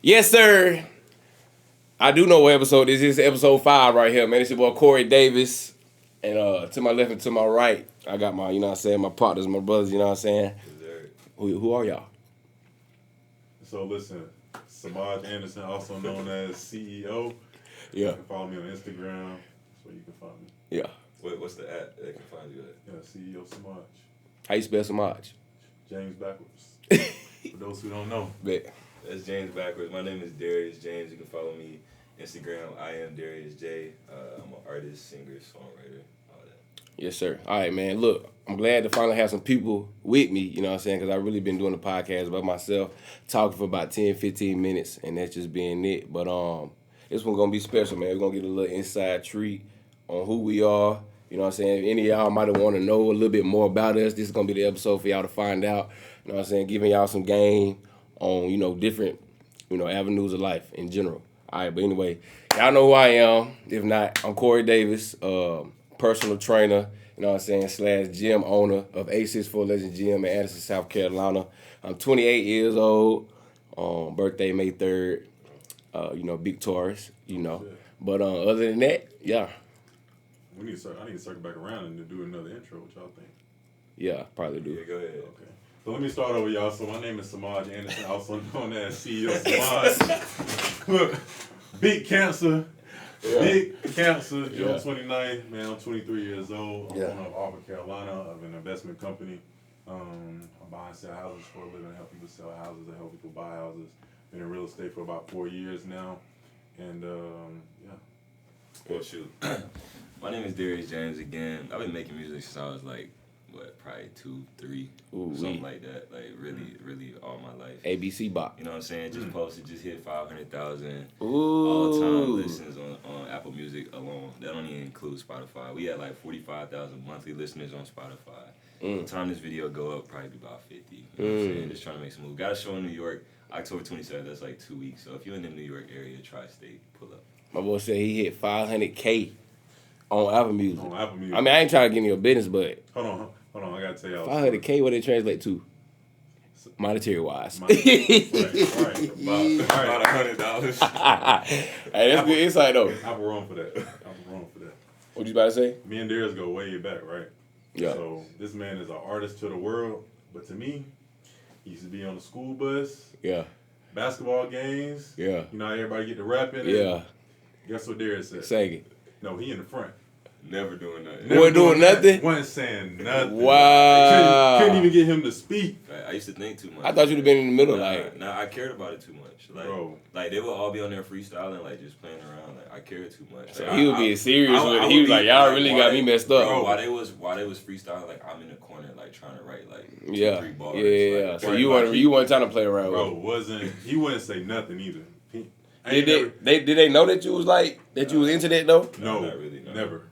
Yes, sir. I do know what episode this is. Episode 5 right here, man. It's your boy Corey Davis. And to my left and to my right, I got my, my partners, my brothers, Who are y'all? So listen, Semaj Anderson, also known as CEO. Yeah. You can follow me on Instagram. That's where you can find me. Yeah. What's the app that can find you at? Yeah, CeoSemaj. How you spell Semaj? James backwards. For those who don't know. Bet. That's James backwards. My name is Darius James. You can follow me Instagram. I am Darius J. I'm an artist, singer, songwriter, all that. Yes, sir. All right, man. Look, I'm glad to finally have some people with me, because I've really been doing the podcast by myself, talking for about 10, 15 minutes, and that's just being it. But this one going to be special, man. We're going to get a little inside treat on who we are. If any of y'all might want to know a little bit more about us, this is going to be the episode for y'all to find out. Giving y'all some game on, different, avenues of life in general. All right, but anyway, y'all know who I am. If not, I'm Corey Davis, personal trainer, / gym owner of A64 Legend Gym in Addison, South Carolina. I'm 28 years old, birthday May 3rd, big Taurus, But other than that, yeah. I need to circle back around and do another intro. What y'all think? Yeah, probably do. Yeah, go ahead. Okay. So let me start over, y'all. So my name is Semaj Anderson, also known as CeoSemaj. Big cancer. Yeah. Big cancer, June Yeah. 29th. Man, I'm 23 years old. I'm Yeah. owner of Auburn, Carolina, of an investment company. I buy and sell houses for a living. I help people sell houses. I help people buy houses. Been in real estate for about 4 years now. And, yeah. Well, shoot. My name is Darius James again. I've been making music since I was probably 2, 3, something like that. Like really all my life. ABC Bop. You know what I'm saying? Just posted, just hit 500,000 Ooh. all-time listens on Apple Music alone. That don't even include Spotify. We had 45,000 monthly listeners on Spotify. By the time this video go up, probably be about 50. You know what I'm saying? Just trying to make some move. Got a show in New York, October 27th. That's 2 weeks. So if you're in the New York area, tri-state, pull up. My boy said he hit 500K on Apple Music. On Apple Music. I mean, I ain't trying to get in your business, but Hold on. I gotta tell y'all. 500K, what it translate to? Monetary wise. Right. About $100. Hey, that's good insight though. I was wrong for that. What you about to say? Me and Darius go way back, right? Yeah. So this man is an artist to the world, but to me, he used to be on the school bus, Yeah. basketball games. Yeah. You know how everybody get to rapping? Yeah. Guess what Darius said? Sing it. No, he in the front. Never doing nothing. Wasn't doing nothing? Wasn't saying nothing. Wow. Couldn't even get him to speak. I used to think too much. I thought you'd have been in the middle, Nah, I cared about it too much. Bro. They would all be on there freestyling, just playing around. I cared too much. So he was being serious with it. He was like, y'all really got me messed up. Bro, while they was freestyling, I'm in the corner, trying to write, 2, 3 bars. Yeah. So you weren't trying to play around Bro, with it. he wouldn't say nothing either. Did they know that you was you was into that though? No, not really, no. Never.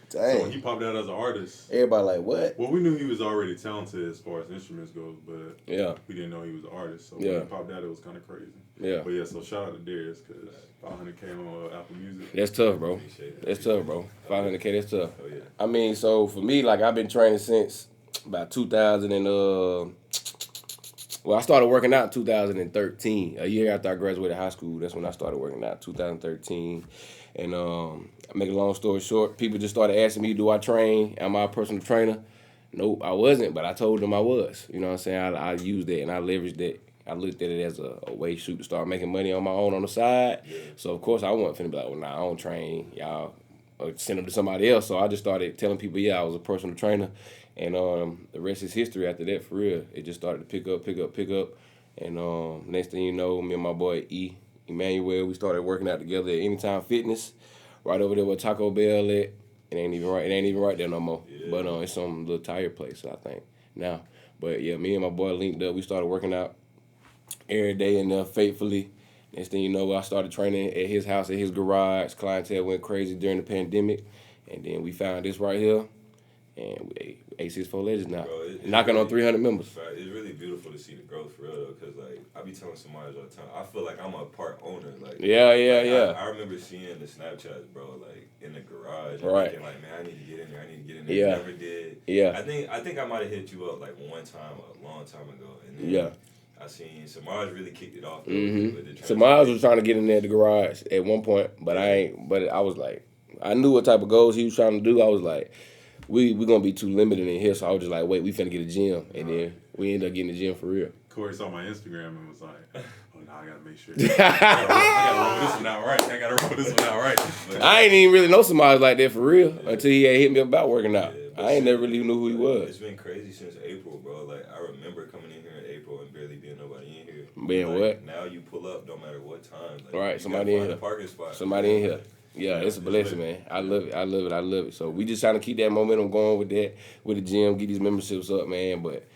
Dang. So when he popped out as an artist, Everybody like, what? well, we knew he was already talented as far as instruments goes, but Yeah. we didn't know he was an artist. So Yeah. when he popped out, it was kind of crazy. Yeah. But yeah, so shout out to Darius because 500K on Apple Music. That's tough, bro. Appreciate it. That's tough, bro. 500K, that's tough. Oh, yeah. I mean, so for me, I've been training since about 2000 and I started working out in 2013. A year after I graduated high school, that's when I started working out, 2013. And make a long story short, people just started asking me, do I train? Am I a personal trainer? Nope, I wasn't, but I told them I was. You know what I'm saying? I used that and I leveraged that. I looked at it as a way to start making money on my own on the side. Yeah. So, of course, I wasn't finna be like, well, nah, I don't train. Y'all send them to somebody else. So I just started telling people, yeah, I was a personal trainer. And the rest is history after that, for real. It just started to pick up. And next thing you know, me and my boy Emmanuel, we started working out together at Anytime Fitness, right over there where Taco Bell at. It ain't even right there no more. Yeah. But it's some little tire place, I think, now. But yeah, me and my boy linked up. We started working out every day and faithfully. Next thing you know, I started training at his house, at his garage. Clientele went crazy during the pandemic. And then we found this right here. And we A64 Legends now. Bro, knocking on 300 members. It's really beautiful to see the growth for real though, because I be telling somebody all the time, I feel like I'm a part owner. Yeah. I remember seeing the Snapchats, bro, in the garage. Right. Thinking, man, I need to get in there. Yeah. Never did. Yeah. I think I might have hit you up one time a long time ago, and then yeah. I I seen Semaj really kicked it off. CeoSemaj was trying to get in there at the garage at one point, but I was like, I knew what type of goals he was trying to do. I was like, we gonna be too limited in here, so I was just like, wait, we finna get a gym, and then we ended up getting a gym for real. Corey saw my Instagram and was like, oh no, I gotta make sure. I gotta roll this one out right. I gotta roll this one out right. But, I ain't even really know somebody like that for real until he had hit me about working out. I ain't never really knew who he was. It's been crazy since April, bro. Like, I remember coming in here in April and barely being nobody in here. Being like, what? Now you pull up no matter what time. Like, Right, somebody in here. Parking spot. Somebody in here. Yeah, it's a blessing, man. I love it. I love it. I love it. So we just trying to keep that momentum going with that, with the gym, get these memberships up, man. But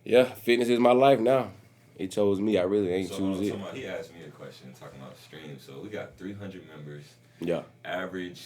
yeah, fitness is my life now. It chose me. I really ain't choose it. He asked me a question talking about streams. So we got 300 members. Yeah. right.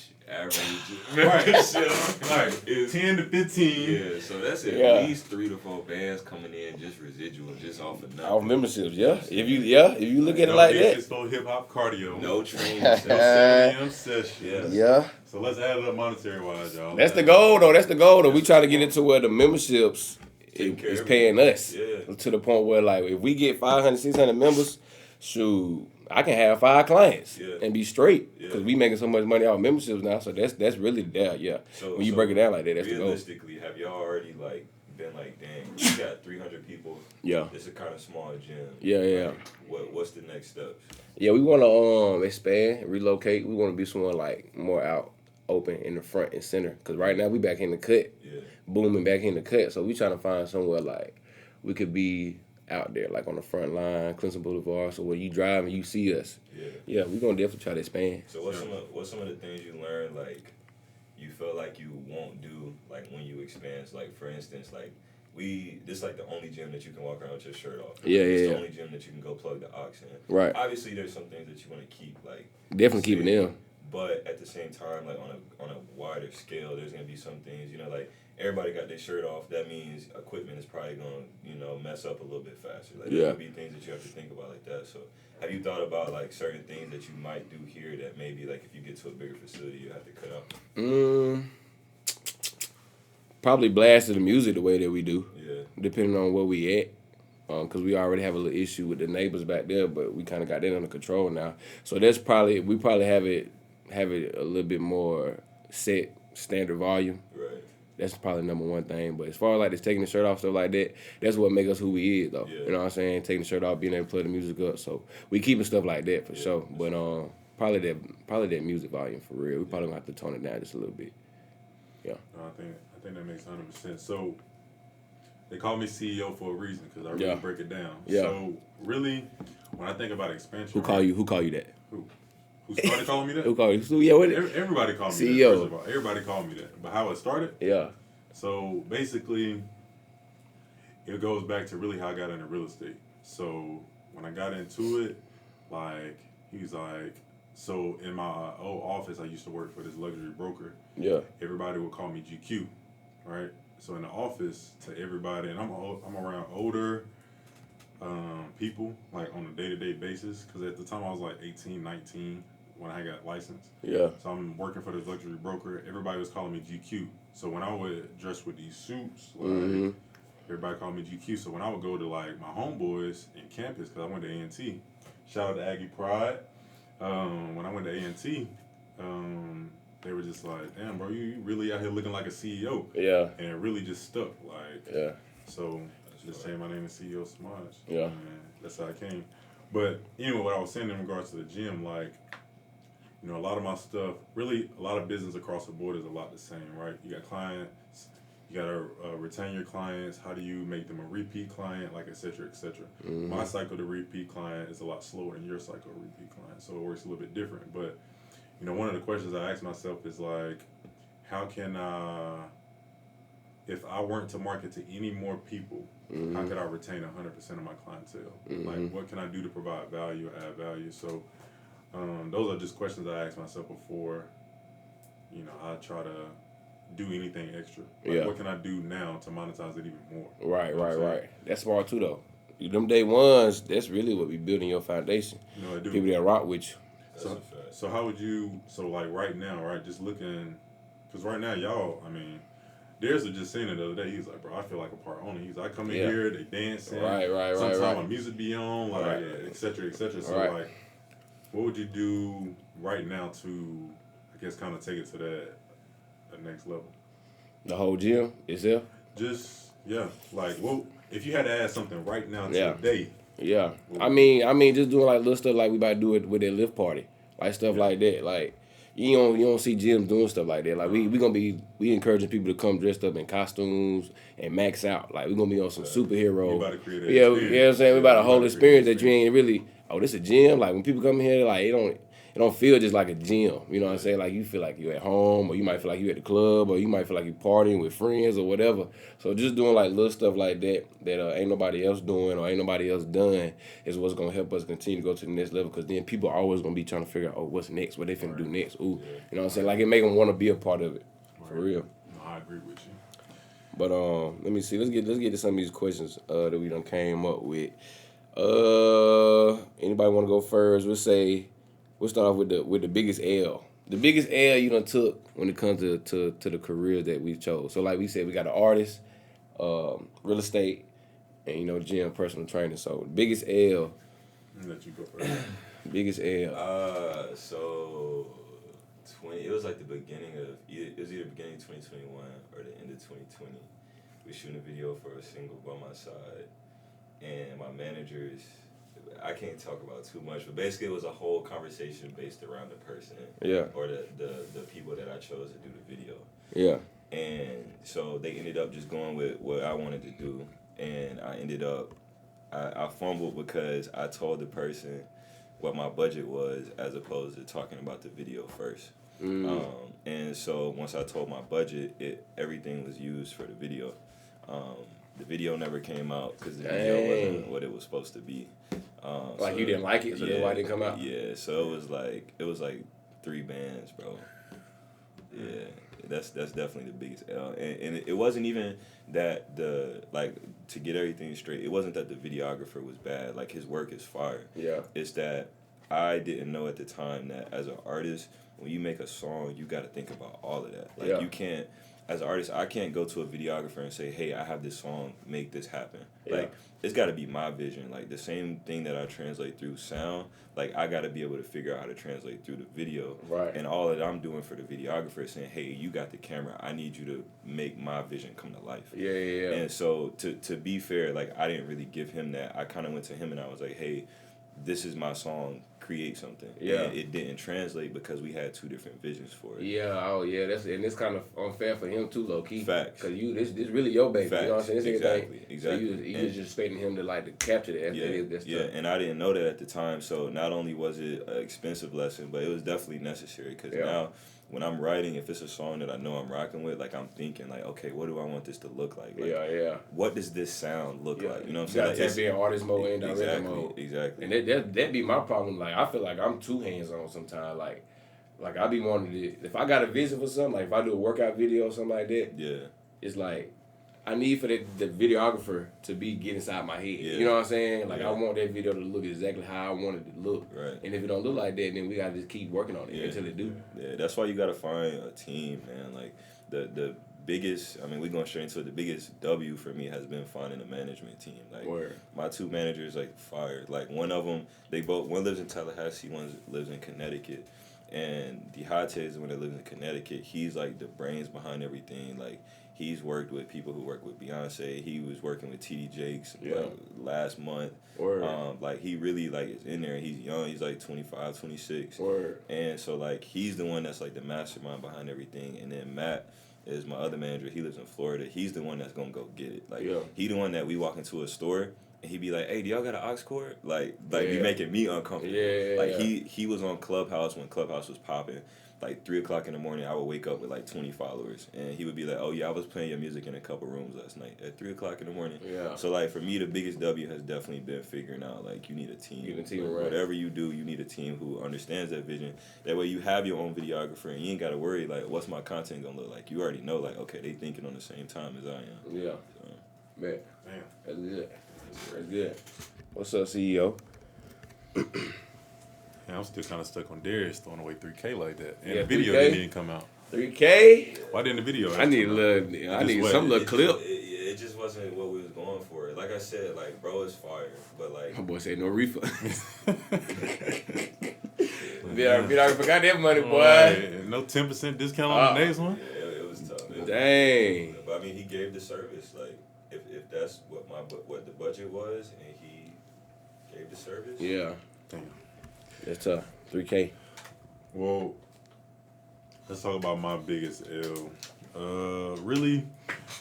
Right. It's 10 to 15. Yeah, so that's at least 3 to 4 bands coming in, just residual, just off of nothing. Off memberships, yeah. If you look at it like that. It's no hip hop cardio. No training. No 7 a.m. session. Yeah. So let's add it up monetary wise, y'all. That's the goal, though. That's the goal, though. We try to get it to where the memberships is paying us. Yeah. To the point where, like, if we get 500, 600 members, shoot, I can have 5 clients and be straight because we making so much money off memberships now. So that's really the So, when you break it down like that, that's the goal. Realistically, have y'all already like been like, dang, we got 300 people. Yeah. It's a kind of small gym. Yeah. Like, what's the next steps? Yeah, we want to expand, relocate. We want to be somewhere like more out, open in the front and center. Because right now we back in the cut, booming back in the cut. So we trying to find somewhere like we could be out there, like on the front line, Clemson Boulevard. So when you drive and you see us, we gonna definitely try to expand. So what's some of the things you learned, like you feel like you won't do, like when you expand? So, like for instance, like this like the only gym that you can walk around with your shirt off. It's the only gym that you can go plug the aux in. Right. Obviously, there's some things that you want to keep, like definitely keeping them. But at the same time, like on a wider scale, there's gonna be some things, like everybody got their shirt off. That means equipment is probably gonna, mess up a little bit faster. Like there could be things that you have to think about like that. So have you thought about like certain things that you might do here that maybe like if you get to a bigger facility you have to cut out? Probably blasting the music the way that we do. Yeah. Depending on where we at. Because we already have a little issue with the neighbors back there, but we kind of got that under control now. So we probably have it a little bit more set standard volume. Right. That's probably number one thing. But as far as like just taking the shirt off, stuff like that, that's what makes us who we is, though. Yeah. You know what I'm saying? Taking the shirt off, being able to play the music up. So we keeping stuff like that for sure. But probably that music volume for real. We probably gonna have to tone it down just a little bit. Yeah. No, I think that makes 100%. So they call me CEO for a reason because I really break it down. Yeah. So really, when I think about expansion, Who call you that? Who started calling me that? Who call you? What? Everybody called me CEO. that. First of all, everybody called me that. But how it started? Yeah. So basically, it goes back to really how I got into real estate. So when I got into it, like he's like, so in my old office, I used to work for this luxury broker. Yeah. Everybody would call me GQ, right? So in the office, to everybody, and I'm around older people, like on a day-to-day basis, because at the time I was like 18, 19 when I got licensed. Yeah. So I'm working for this luxury broker. Everybody was calling me GQ. So when I would dress with these suits, like everybody called me GQ. So when I would go to like my homeboys in campus, because I went to A&T, shout out to Aggie Pride. When I went to A&T, they were just like, damn, bro, you really out here looking like a CEO. Yeah. And it really just stuck. Like, yeah. So just saying my name is CeoSemaj. Yeah. And that's how I came. But anyway, what I was saying in regards to the gym, like, a lot of my stuff, really a lot of business across the board is a lot the same, right? You got clients, you got to retain your clients. How do you make them a repeat client, like, et cetera, et cetera. My cycle to repeat client is a lot slower than your cycle to repeat client, so it works a little bit different. But, one of the questions I ask myself is, like, how can if I weren't to market to any more people, how could I retain 100% of my clientele? Like, what can I do to provide value, add value? So, those are just questions I ask myself before, I try to do anything extra. Like, what can I do now to monetize it even more? Right. That's smart too, though. Them day ones, that's really what be building your foundation. People that rock with you. So how would you, like right now, right, just looking, because right now y'all, Darius was just saying it the other day. He was like, bro, I feel like a part owner. He's like, I come in Yeah. here, they dancing. Right. Sometimes my music be on, like, Right. et cetera, et cetera. So, Right. like, what would you do right now to, I guess, kind of take it to that next level? The whole gym itself? Just, yeah. Like, well, if you had to add something right now Yeah. today. Yeah. I mean, just doing like little stuff like we about to do it with that lift party. Like stuff like that. Like, you don't see gyms doing stuff like that. Like we encouraging people to come dressed up in costumes and max out. Like we gonna be on some superhero. You about to create an you know experience. what I'm saying? We about a whole to create experience an that you ain't really. Oh, this a gym. Like when people come here, like it don't feel just like a gym. You know what I'm saying? Like you feel like you at home, or you might feel like you at the club, or you might feel like you partying with friends or whatever. So just doing like little stuff like that ain't nobody else doing or ain't nobody else done is what's gonna help us continue to go to the next level. Because then people are always gonna be trying to figure out, oh, what's next? What they finna do next? Ooh, you know what I'm saying? Like it make them want to be a part of it for real. No, I agree with you. But let me see. Let's get to some of these questions that we done came up with. Anybody want to go first? We'll start off with the biggest L. The biggest L you done took when it comes to the career that we chose. So like we said, we got an artist, real estate, and gym, personal training. So the biggest L. I'll let you go first. Biggest L. So it was like the beginning of it was either beginning of 2021 or the end of 2020. We were shooting a video for a single by my side, and my managers. I can't talk about too much, but basically it was a whole conversation based around the person, or the people that I chose to do the video. Yeah. And so they ended up just going with what I wanted to do, and I ended up I fumbled because I told the person what my budget was as opposed to talking about the video first. And so once I told my budget, everything was used for the video. The video never came out because the video wasn't what it was supposed to be. Like you didn't like it, so that's why it didn't come out? Yeah, so it was like 3 bands, bro. Yeah, that's definitely the biggest L. And it wasn't even that to get everything straight, it wasn't that the videographer was bad. Like his work is fire. Yeah. It's that I didn't know at the time that as an artist, when you make a song, you got to think about all of that. Like you can't. As an artist, I can't go to a videographer and say, hey, I have this song, make this happen. Yeah. Like, it's got to be my vision. Like, the same thing that I translate through sound, like, I got to be able to figure out how to translate through the video. Right. And all that I'm doing for the videographer is saying, hey, you got the camera. I need you to make my vision come to life. Yeah. And so, to be fair, like, I didn't really give him that. I kind of went to him and I was like, hey, this is my song, create something. Yeah. And it didn't translate because we had 2 different visions for it. Yeah, it's kind of unfair for him too, low key. Facts. Cause this really your baby. Facts. You know what I'm saying? Exactly. So you was just expecting him to capture that. Yeah, and I didn't know that at the time. So not only was it an expensive lesson, but it was definitely necessary. Cause now when I'm writing, if it's a song that I know I'm rocking with, like I'm thinking like, okay, what do I want this to look like? What does this sound look like? You know what I'm saying? You gotta tap in artist mode and director mode. Exactly. And that be my problem. Like I feel like I'm too hands on sometimes. Like I be wanting to, if I got a vision for something, like if I do a workout video or something like that, it's like I need for the videographer to get inside my head. You know what I'm saying? Like I want that video to look exactly how I want it to look. Right. And if it don't look like that, then we gotta just keep working on it until it do. Yeah, that's why you gotta find a team, man. Like the biggest, I mean, we're going straight into it. The biggest W for me has been finding a management team. Like my 2 managers, like fire. Like one of them, one lives in Tallahassee, one lives in Connecticut. And Dihate is the one that lives in Connecticut. He's like the brains behind everything. Like he's worked with people who work with Beyonce. He was working with T.D. Jakes like, last month. Like he really like is in there. He's young. He's like 25, 26. And so like he's the one that's like the mastermind behind everything. And then Matt is my other manager. He lives in Florida. He's the one that's gonna go get it. Like he the one that we walk into a store and he'd be like, hey, do y'all got an aux cord? Like be making me uncomfortable. He was on Clubhouse when Clubhouse was popping. Like 3 o'clock in the morning, I would wake up with like 20 followers, and he would be like, "Oh yeah, I was playing your music in a couple rooms last night at 3 o'clock in the morning." Yeah. So like for me, the biggest W has definitely been figuring out like you need a team. You need a team, like, right? Whatever you do, you need a team who understands that vision. That way, you have your own videographer, and you ain't got to worry like, what's my content gonna look like? You already know like, okay, they thinking on the same time as I am. Yeah. So. Man, Damn. that's good. That's good. What's up, CEO? Yeah, I'm still kind of stuck on Darius throwing away 3K like that. And Yeah, the video 3K? didn't even come out. 3K. Why didn't the video? I need some little clip. It just wasn't what we was going for. Like I said, like bro is fire, but like My boy said no refund. I forgot that money, boy. Right. No 10% discount on the next one. Yeah, it was tough. Dang. But I mean, he gave the service. Like if that's what the budget was, and he gave the service. Yeah. Damn. That's tough. 3K. Well, let's talk about my biggest L. Really,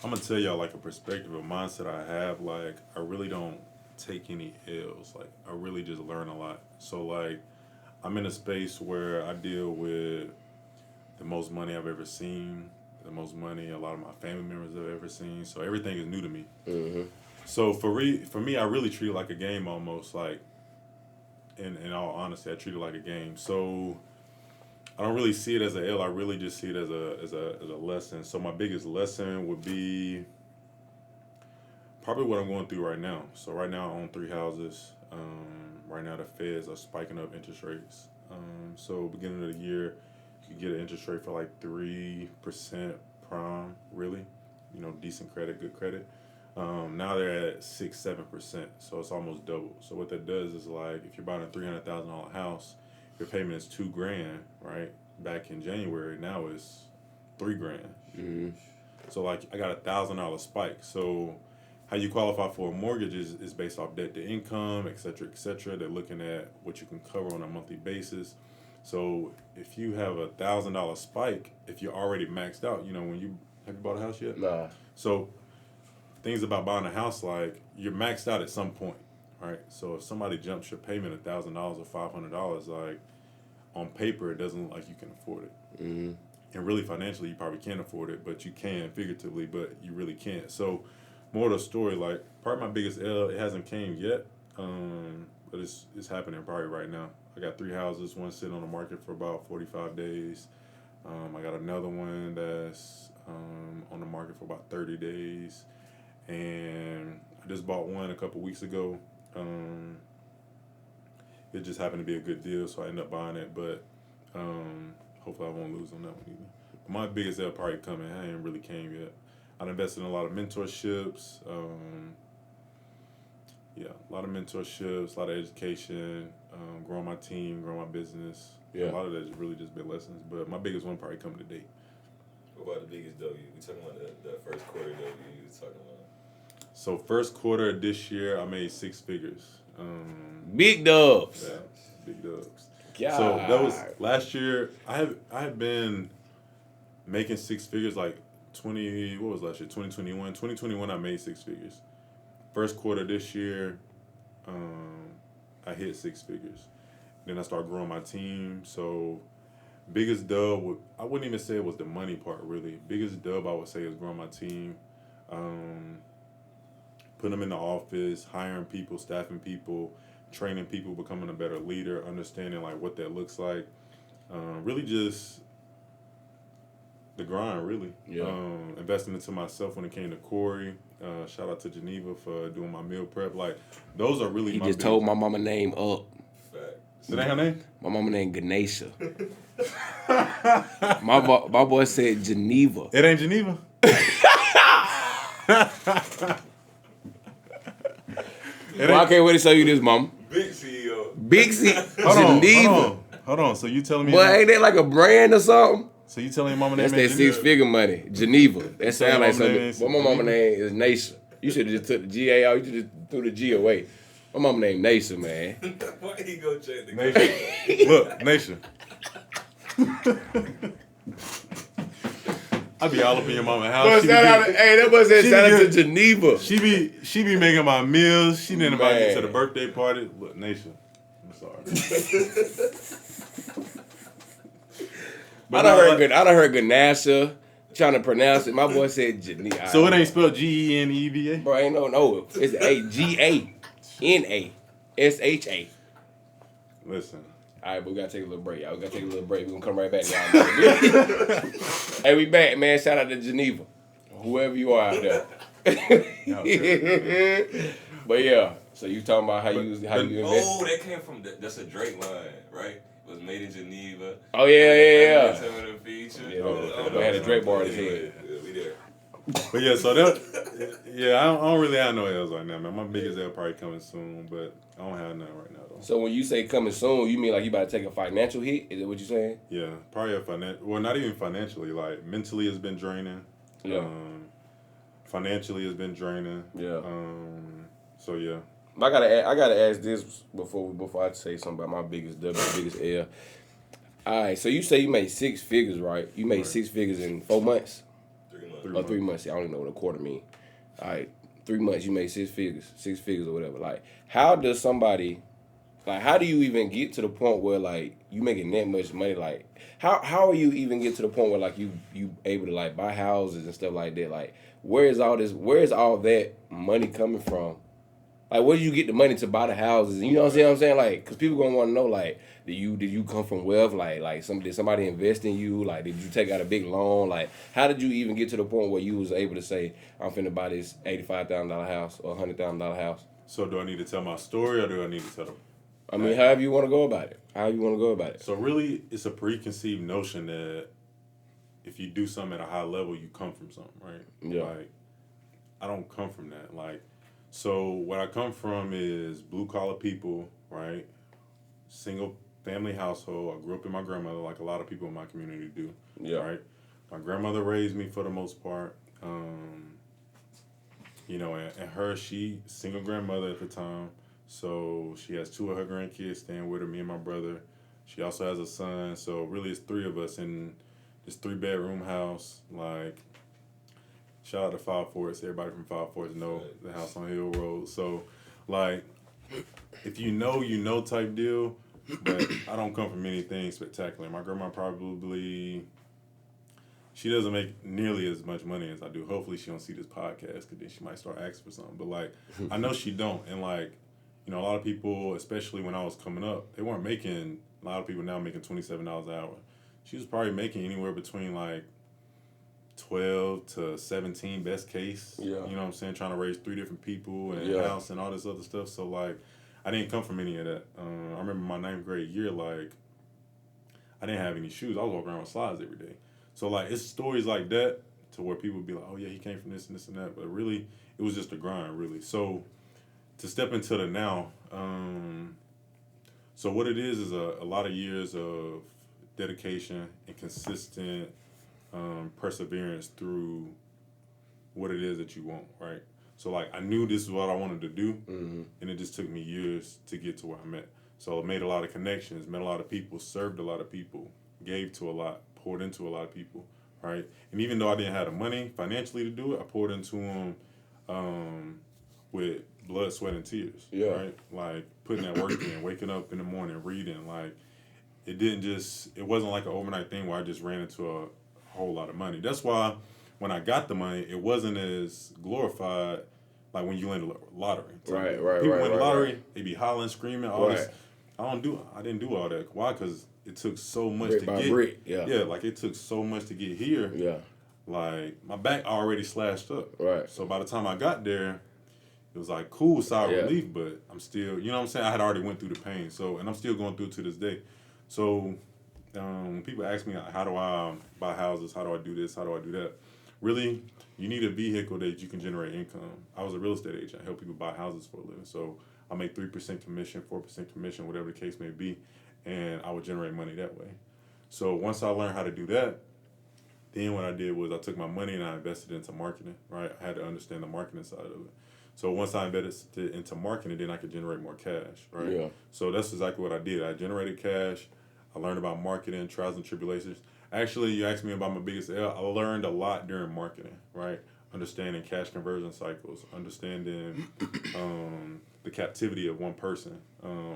I'm gonna tell y'all like a perspective, a mindset I have. Like, I really don't take any L's. Like, I really just learn a lot. So, like, I'm in a space where I deal with the most money I've ever seen, the most money a lot of my family members have ever seen. So everything is new to me. Mm-hmm. So for me, I really treat it like a game almost. Like, in all honesty, I treat it like a game. So I don't really see it as an L. I really just see it as a lesson. So my biggest lesson would be probably what I'm going through right now. So right now I own 3 houses. Right now the Feds are spiking up interest rates. So beginning of the year, you could get an interest rate for like 3% prime, really. You know, decent credit, good credit. Now they're at 6-7%, so it's almost double. So what that does is, like, if you're buying a $300,000 house, your payment is $2,000, right? Back in January, now it's $3,000. Mm-hmm. So like I got $1,000 spike. So how you qualify for a mortgage is based off debt to income, et cetera, et cetera. They're looking at what you can cover on a monthly basis. So if you have $1,000 spike, if you're already maxed out, you know, have you bought a house yet? Nah. So things about buying a house, like, you're maxed out at some point, right? So if somebody jumps your payment $1,000 or $500, like, on paper, it doesn't look like you can afford it. Mm-hmm. And really, financially, you probably can't afford it, but you can figuratively, but you really can't. So, more of the story, like, probably my biggest L, it hasn't came yet, but it's happening probably right now. I got 3 houses, one sitting on the market for about 45 days. I got another one that's on the market for about 30 days. And I just bought one a couple weeks ago. It just happened to be a good deal, so I ended up buying it. But hopefully I won't lose on that one either. But my biggest L probably coming. I ain't really came yet. I've invested in a lot of mentorships. A lot of mentorships, a lot of education, growing my team, growing my business. Yeah. A lot of that has really just been lessons. But my biggest one probably coming today. What about the biggest W? We talking about that first quarter W you was talking about. So first quarter of this year, I made 6 figures. Big dubs. Yeah, big dubs. God. So that was last year. I had been making 6 figures like 2021. 2021 I made 6 figures. First quarter this year, I hit 6 figures. Then I started growing my team. So biggest dub, I wouldn't even say it was the money part really. Biggest dub I would say is growing my team. Putting them in the office, hiring people, staffing people, training people, becoming a better leader, understanding like what that looks like. Really just the grind, really. Yeah. Investing into myself when it came to Corey. Shout out to Geneva for doing my meal prep. Like, those are really He my just told my mama name up. Fact. Is that her name? My mama named Ganesha. my boy said Geneva. It ain't Geneva. Well, I can't wait to show you this, mama. Big CEO. Big C. Geneva. Hold on. So you telling me? Boy, ain't that like a brand or something? So you telling your mama That's name? that 6-figure money. Geneva. That sound like mama something. Well, my mama name is Nasha. You should have just took the G-A out. You should just threw the G away. My mama named Nasha, man. Why he go change the Nation. Look, Nation. I be all up in your mama's house. That boy said shout out to Geneva. She be making my meals. She didn't invite me to the birthday party. Look, Nation. I'm sorry. I done heard Ganasha trying to pronounce it. My boy said Geneva. So it ain't spelled Geneva? Bro, ain't no. It's Ganasha. Listen. All right, but we gotta take a little break, y'all. We gonna come right back, y'all. Hey, we back, man. Shout out to Geneva, whoever you are out there. But yeah, So you talking about how you invest? Oh, that came from that's a Drake line, right? It was made in Geneva. Oh yeah. Some of the features. Yeah, okay. I had a Drake bar in his Yeah, head. we there. But yeah, so that, yeah, I don't really have no L's right now, man. My biggest L probably coming soon, but I don't have none right now though. So when you say coming soon, you mean like you about to take a financial hit? Is that what you saying? Yeah, probably well, not even financially. Like mentally, it's been draining. Yeah. Financially, it's been draining. Yeah. So yeah. I gotta ask this before I say something about my biggest W, biggest L. All right, so you say you made 6 figures, right? You made 6 figures in 4 months. 3 months. Or 3 months. I don't even know what a quarter mean. All right, 3 months you made 6 figures or whatever. Like, how does somebody, like, how do you even get to the point where like you making that much money? Like, how are you even get to the point where like you able to like buy houses and stuff like that? Like, where is all that money coming from? Like, where do you get the money to buy the houses? You know what I'm saying? Like, because people gonna want to know, like, did you come from wealth? Like, did somebody invest in you? Like, did you take out a big loan? Like, how did you even get to the point where you was able to say, I'm finna buy this $85,000 house or $100,000 house? So do I need to tell my story or do I need to tell them? I mean, however you want to go about it. So really, it's a preconceived notion that if you do something at a high level, you come from something, right? Yeah. Like, I don't come from that. Like, so what I come from is blue collar people, right? Single family household. I grew up with my grandmother, like a lot of people in my community do. Yeah. Right. My grandmother raised me for the most part. You know, and she single grandmother at the time. So she has 2 of her grandkids staying with her, me and my brother. She also has a son. So really, it's 3 of us in this 3-bedroom house. Like, shout out to Five Forks. Everybody from Five Forks know the house on Hill Road. So, like, if you know type deal. But I don't come from anything spectacular. My grandma probably, she doesn't make nearly as much money as I do. Hopefully she don't see this podcast because then she might start asking for something. But like, I know she don't. And like, you know, a lot of people, especially when I was coming up, they weren't making, a lot of people now making $27 an hour. She was probably making anywhere between like 12 to 17 best case. Yeah. You know what I'm saying? Trying to raise 3 different people and a house and all this other stuff. So like, I didn't come from any of that. I remember my 9th grade year, like, I didn't have any shoes. I was walking around with slides every day. So, like, it's stories like that to where people be like, oh, yeah, he came from this and this and that. But really, it was just a grind, really. So, to step into the now, so what it is a lot of years of dedication and consistent perseverance through what it is that you want, right? So, like, I knew this is what I wanted to do, and it just took me years to get to where I'm at. So I made a lot of connections, met a lot of people, served a lot of people, gave to a lot, poured into a lot of people, right? And even though I didn't have the money financially to do it, I poured into them with blood, sweat, and tears, right? Like, putting that work in, waking up in the morning, reading. Like, it wasn't like an overnight thing where I just ran into a whole lot of money. That's why when I got the money, it wasn't as glorified like when you win the lottery. Right. People win the lottery, they be hollering, screaming, all this. I didn't do all that. Why? Because it took so much to get. Brick. Yeah, like it took so much to get here. Yeah. Like my back already slashed up. Right. So by the time I got there, it was like cool, sigh of relief, but I'm still, you know what I'm saying? I had already went through the pain. So, and I'm still going through it to this day. So, people ask me, how do I buy houses? How do I do this? How do I do that? Really, you need a vehicle that you can generate income. I was a real estate agent. I help people buy houses for a living. So I make 3% commission, 4% commission, whatever the case may be, and I would generate money that way. So once I learned how to do that, then what I did was I took my money and I invested into marketing, right? I had to understand the marketing side of it. So once I invested into marketing, then I could generate more cash, right? Yeah. So that's exactly what I did. I generated cash. I learned about marketing, trials and tribulations. Actually, you asked me about my biggest L. I learned a lot during marketing, right? Understanding cash conversion cycles, understanding the captivity of one person,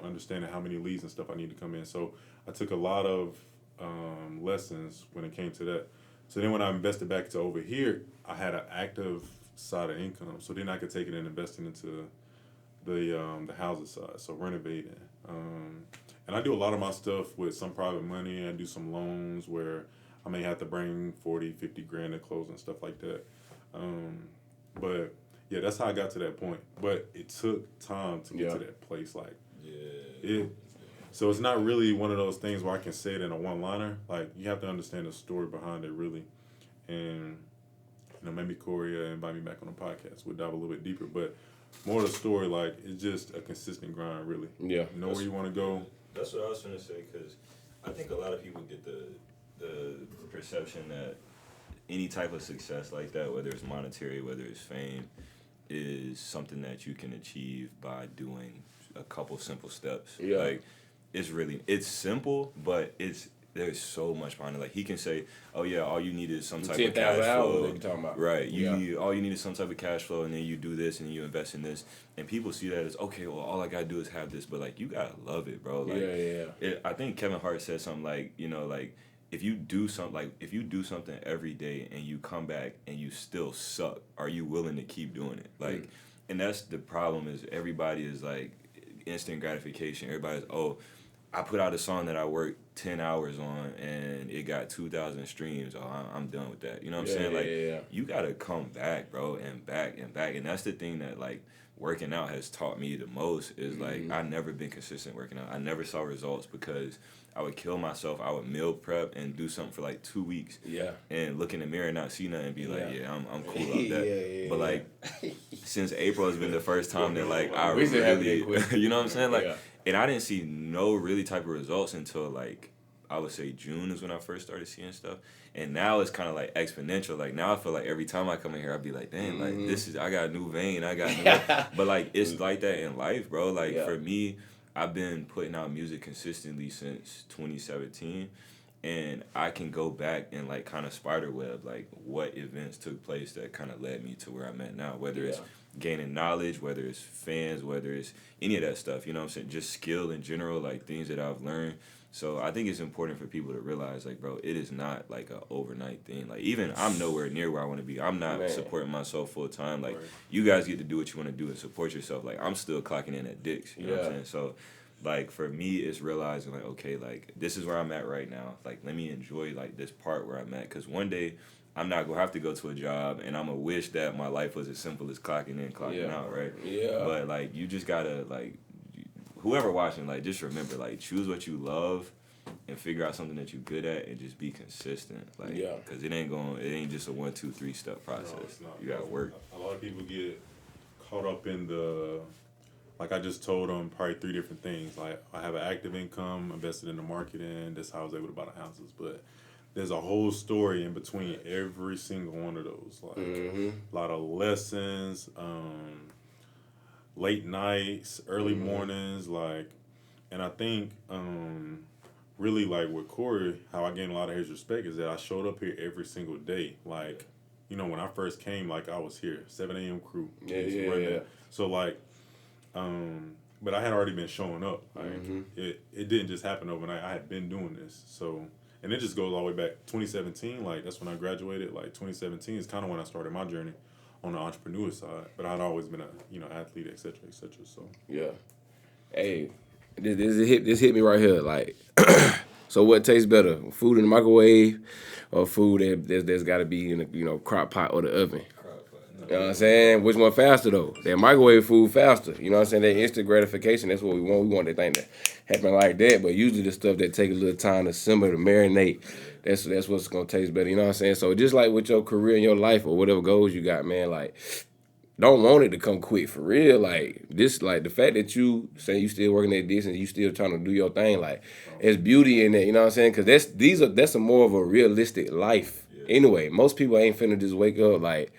understanding how many leads and stuff I need to come in. So I took a lot of lessons when it came to that. So then when I invested back to over here, I had an active side of income. So then I could take it and invest it into the houses side, so renovating. And I do a lot of my stuff with some private money. I do some loans where I may have to bring 40, 50 grand to close and stuff like that. But yeah, that's how I got to that point. But it took time to get to that place. Like, so it's not really one of those things where I can say it in a one-liner. Like, you have to understand the story behind it, really. And, maybe Corey invite me back on the podcast. We'll dive a little bit deeper. But more of the story, like, it's just a consistent grind, really. Yeah. Know where you want to go. That's what I was going to say, because I think a lot of people get the perception that any type of success like that, whether it's monetary, whether it's fame, is something that you can achieve by doing a couple simple steps. Yeah. Like, it's simple, but there's so much behind it. Like, he can say, oh yeah, all you need is some type of cash flow. Hours, talking about. Right. All you need is some type of cash flow, and then you do this and you invest in this. And people see that as, okay, well, all I gotta do is have this, but like, you gotta love it, bro. Like, I think Kevin Hart said something like, like, if you do something every day and you come back and you still suck, are you willing to keep doing it? Like, and that's the problem, is everybody is like instant gratification. Everybody's, oh, I put out a song that I worked 10 hours on and it got 2,000 streams. Oh, I'm done with that. You know what I'm saying? Like, you gotta come back, bro, and back and back. And that's the thing that, like, working out has taught me the most, is like, I never been consistent working out. I never saw results because I would kill myself. I would meal prep and do something for like 2 weeks. Yeah. And look in the mirror and not see nothing and be like, I'm cool about that. But like, since April has been the first time that like I really, you know what I'm saying? Like, and I didn't see no really type of results until like, I would say June is when I first started seeing stuff. And now it's kind of like exponential. Like, now I feel like every time I come in here, I'd be like, dang, like, I got a new vein. I got new, but like, it's like that in life, bro. Like, for me, I've been putting out music consistently since 2017. And I can go back and like kind of spiderweb like what events took place that kind of led me to where I'm at now, whether it's gaining knowledge, whether it's fans, whether it's any of that stuff, you know what I'm saying? Just skill in general, like things that I've learned. So I think it's important for people to realize, like, bro, it is not like an overnight thing. Like, even I'm nowhere near where I want to be. I'm not supporting myself full time. Like, you guys get to do what you want to do and support yourself. Like, I'm still clocking in at Dick's, you know what I'm saying? So, like, for me, it's realizing, like, okay, like, this is where I'm at right now. Like, let me enjoy, like, this part where I'm at. Because one day, I'm not going to have to go to a job, and I'm going to wish that my life was as simple as clocking in, clocking out, right? Yeah. But, like, you just got to, like, whoever watching, like, just remember, like, choose what you love and figure out something that you're good at and just be consistent. Like, because it ain't just a 1, 2, 3 step process. No, it's not. You got to work. A lot of people get caught up in the, like I just told them, probably 3 different things. Like, I have an active income, invested in the marketing, that's how I was able to buy the houses. But there's a whole story in between every single one of those. Like, a lot of lessons, late nights, early mornings, like, and I think really, like, with Corey, how I gained a lot of his respect is that I showed up here every single day. Like, you know, when I first came, like, I was here, 7 a.m. crew. So, like, but I had already been showing up. Like, it didn't just happen overnight. I had been doing this. So, and it just goes all the way back 2017. Like, that's when I graduated. Like, 2017 is kind of when I started my journey on the entrepreneur side. But I'd always been a, athlete, et cetera, et cetera. So, hey, this hit me right here. Like, so what tastes better, food in the microwave or food that's got to be in the crock pot or the oven? You know what I'm saying? Which one faster, though? That microwave food faster. You know what I'm saying? That instant gratification, that's what we want. We want that thing to happen like that. But usually the stuff that take a little time to simmer, to marinate, that's what's going to taste better. You know what I'm saying? So just like with your career and your life or whatever goals you got, man, like, don't want it to come quick for real. Like, this, like, the fact that you say you still working at this and you still trying to do your thing, like, there's beauty in that. You know what I'm saying? Because that's a more of a realistic life. Anyway, most people ain't finna just wake up, like,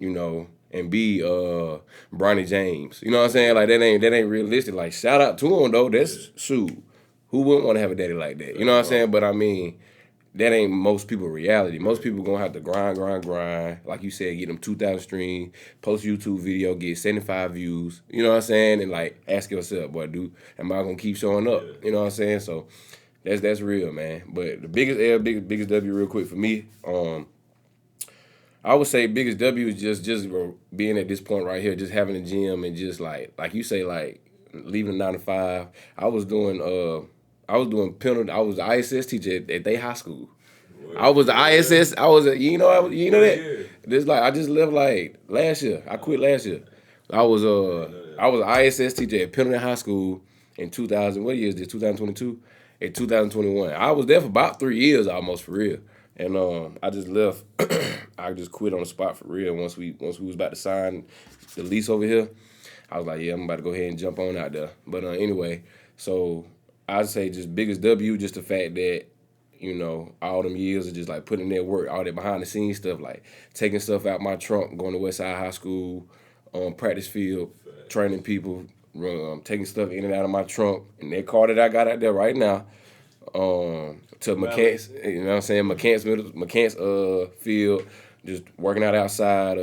and be Bronny James. You know what I'm saying? Like, that ain't realistic. Like, shout out to him, though. That's shoot. Who wouldn't want to have a daddy like that? You know what I'm saying? But I mean, that ain't most people reality. Most people gonna have to grind. Like you said, get them 2,000 streams, post YouTube video, get 75 views. You know what I'm saying? And like, ask yourself, boy, am I gonna keep showing up? You know what I'm saying? So that's real, man. But the biggest W real quick for me, I would say biggest W is just being at this point right here, just having a gym and just like you say, like leaving the 9 to 5. I was doing penalty. I was the ISS teacher at their high school. I was the ISS. I was you know that. Yeah. This like I just left like last year. I quit last year. I was an ISS teacher at Pendleton High School in 2000. What year is this? 2022. In 2021, I was there for about 3 years almost for real. And I just left. I just quit on the spot for real. Once we was about to sign the lease over here, I was like, yeah, I'm about to go ahead and jump on out there. But anyway, so I'd say just biggest W, just the fact that, you know, all them years of just like putting in that work, all that behind the scenes stuff, like taking stuff out my trunk, going to Westside High School, practice field, training people, taking stuff in and out of my trunk. And that car that I got out there right now, to mechanics, you know what I'm saying, mechanics field, just working out outside,